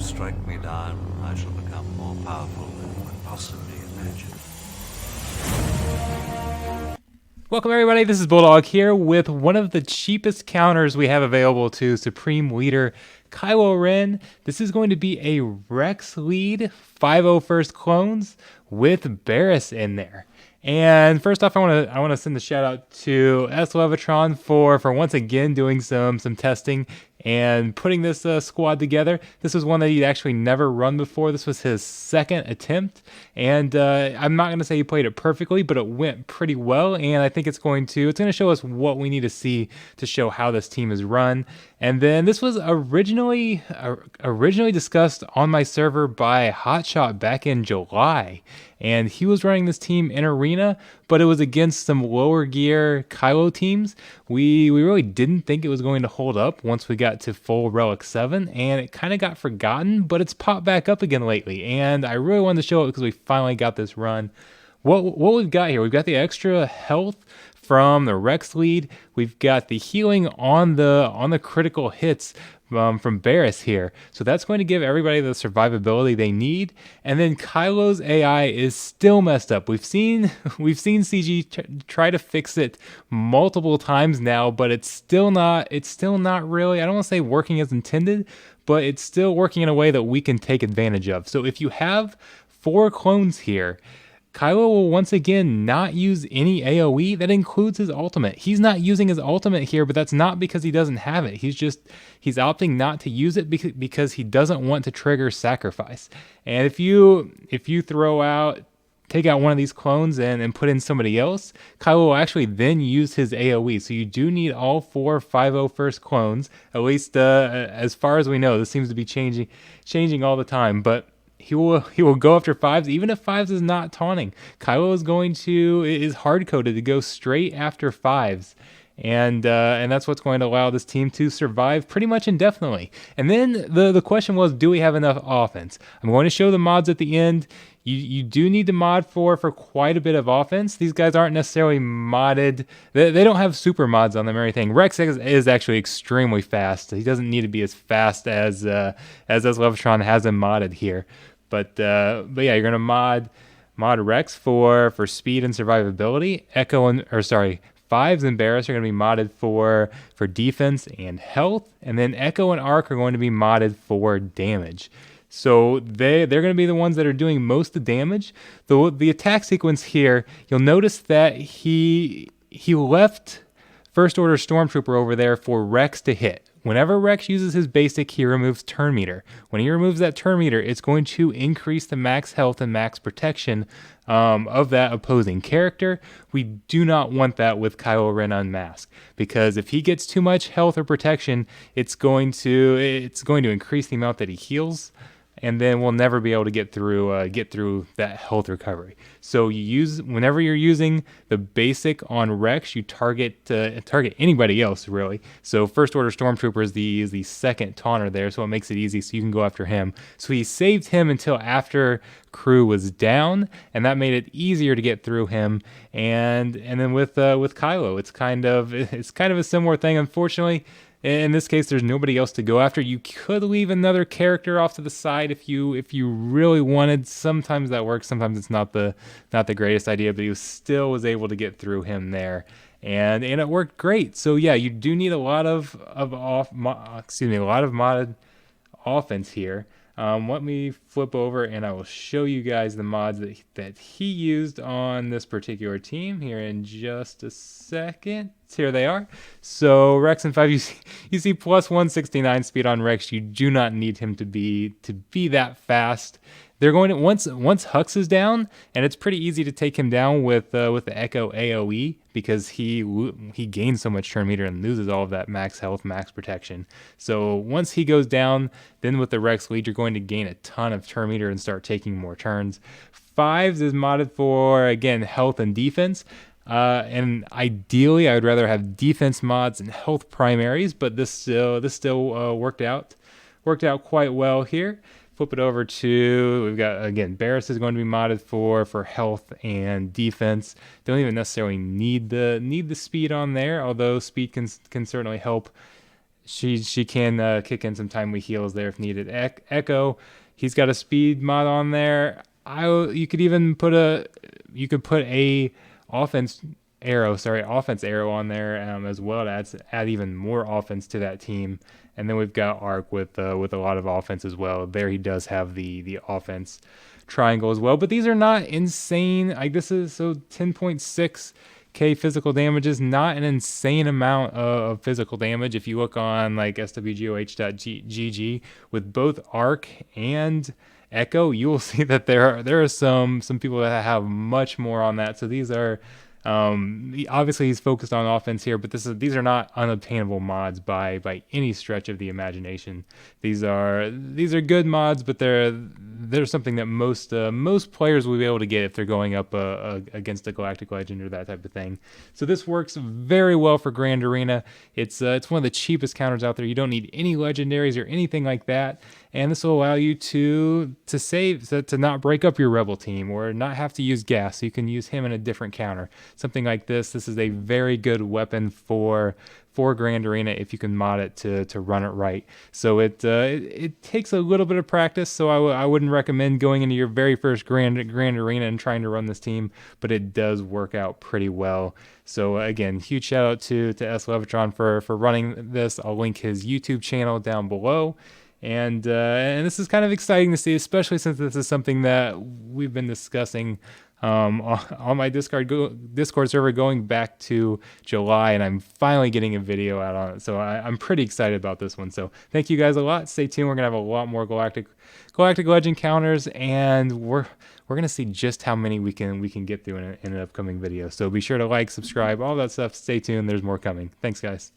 strike me down, I shall become more powerful than you could possibly imagine. Welcome everybody, this is Bulldog here with one of the cheapest counters we have available to Supreme Leader Kylo Ren. This is going to be a Rex lead 5-0 first clones with Barriss in there. And first off, I want to send a shout out to S Levitron for once again doing some testing and putting this squad together. This was one that he'd actually never run before. This was his second attempt, and I'm not going to say he played it perfectly, but it went pretty well. And I think it's going to show us what we need to see to show how this team is run. And then this was originally discussed on my server by Hotshot back in July. And he was running this team in Arena, but it was against some lower gear Kylo teams. We really didn't think it was going to hold up once we got to full Relic 7, and it kind of got forgotten, but it's popped back up again lately. And I really wanted to show it because we finally got this run. What we've got here, we've got the extra health from the Rex lead. We've got the healing on the critical hits from Barriss here. So that's going to give everybody the survivability they need. And then Kylo's AI is still messed up. We've seen CG try to fix it multiple times now, but it's still not really, I don't want to say working as intended, but it's still working in a way that we can take advantage of. So if you have 4 clones here, Kylo will once again not use any AoE. That includes his ultimate. He's not using his ultimate here, but that's not because he doesn't have it. He's opting not to use it because he doesn't want to trigger sacrifice. And if you take out one of these clones and put in somebody else, Kylo will actually then use his AoE. So you do need all 4 5-0 first clones, at least as far as we know. This seems to be changing all the time, but he will go after 5s, even if 5s is not taunting. Kylo is hard coded to go straight after 5s, and that's what's going to allow this team to survive pretty much indefinitely. And then the question was, do we have enough offense? I'm going to show the mods at the end. You do need to mod for quite a bit of offense. These guys aren't necessarily modded. They don't have super mods on them or anything. Rex is actually extremely fast. He doesn't need to be as fast as Levitron has him modded here. But yeah, you're gonna mod Rex for speed and survivability. 5s and Barriss are gonna be modded for defense and health, and then Echo and Arc are going to be modded for damage. So they're going to be the ones that are doing most of the damage. The attack sequence here, you'll notice that he left First Order Stormtrooper over there for Rex to hit. Whenever Rex uses his basic, he removes turn meter. When he removes that turn meter, it's going to increase the max health and max protection of that opposing character. We do not want that with Kylo Ren unmasked, because if he gets too much health or protection, it's going to increase the amount that he heals, and then we'll never be able to get through that health recovery. So whenever you're using the basic on Rex, you target anybody else really. So First Order Stormtrooper is the second taunter there, so it makes it easy. So you can go after him. So he saved him until after crew was down, and that made it easier to get through him. And then with Kylo, it's kind of a similar thing. Unfortunately, in this case, there's nobody else to go after. You could leave another character off to the side if you really wanted. Sometimes that works. Sometimes it's not the greatest idea, but he still was able to get through him there, and it worked great. So yeah, you do need a lot of modded offense here. Let me flip over and I will show you guys the mods that he used on this particular team here in just a second. Here they are. So Rex and 5, you see plus 169 speed on Rex. You do not need him to be that fast. They're going to once Hux is down, and it's pretty easy to take him down with the Echo AoE because he gains so much turn meter and loses all of that max health, max protection. So once he goes down, then with the Rex lead, you're going to gain a ton of turn meter and start taking more turns. 5s is modded for, again, health and defense. And ideally, I would rather have defense mods and health primaries, but this still worked out quite well here. Flip it over to, we've got, again, Barriss is going to be modded for health and defense. Don't even necessarily need the speed on there, although speed can certainly help She can kick in some timely heals there if needed. Echo, he's got a speed mod on there. You could even put a offense offense arrow on there as well to add even more offense to that team. And then we've got Arc with a lot of offense as well. There he does have the offense triangle as well. But these are not insane. Like this is so 10.6k physical damage is not an insane amount of physical damage. If you look on like swgoh.gg with both Arc and Echo, you will see that there are some people that have much more on that. So these are obviously he's focused on offense here, but these are not unobtainable mods by any stretch of the imagination. These are good mods, but they're something that most players will be able to get if they're going up against a Galactic Legend or that type of thing. So this works very well for Grand Arena. It's one of the cheapest counters out there. You don't need any legendaries or anything like that, and this will allow you to save, to not break up your rebel team or not have to use gas. So you can use him in a different counter. Something like this is a very good weapon for Grand Arena if you can mod it to run it right. So it takes a little bit of practice, so I wouldn't recommend going into your very first Grand Arena and trying to run this team, but it does work out pretty well. So again, huge shout out to S Levitron for running this. I'll link his YouTube channel down below. And this is kind of exciting to see, especially since this is something that we've been discussing on my Discord server going back to July, and I'm finally getting a video out on it. So I'm pretty excited about this one. So thank you guys a lot. Stay tuned. We're gonna have a lot more Galactic Legend counters, and we're gonna see just how many we can get through in an upcoming video. So be sure to like, subscribe, all that stuff. Stay tuned. There's more coming. Thanks, guys.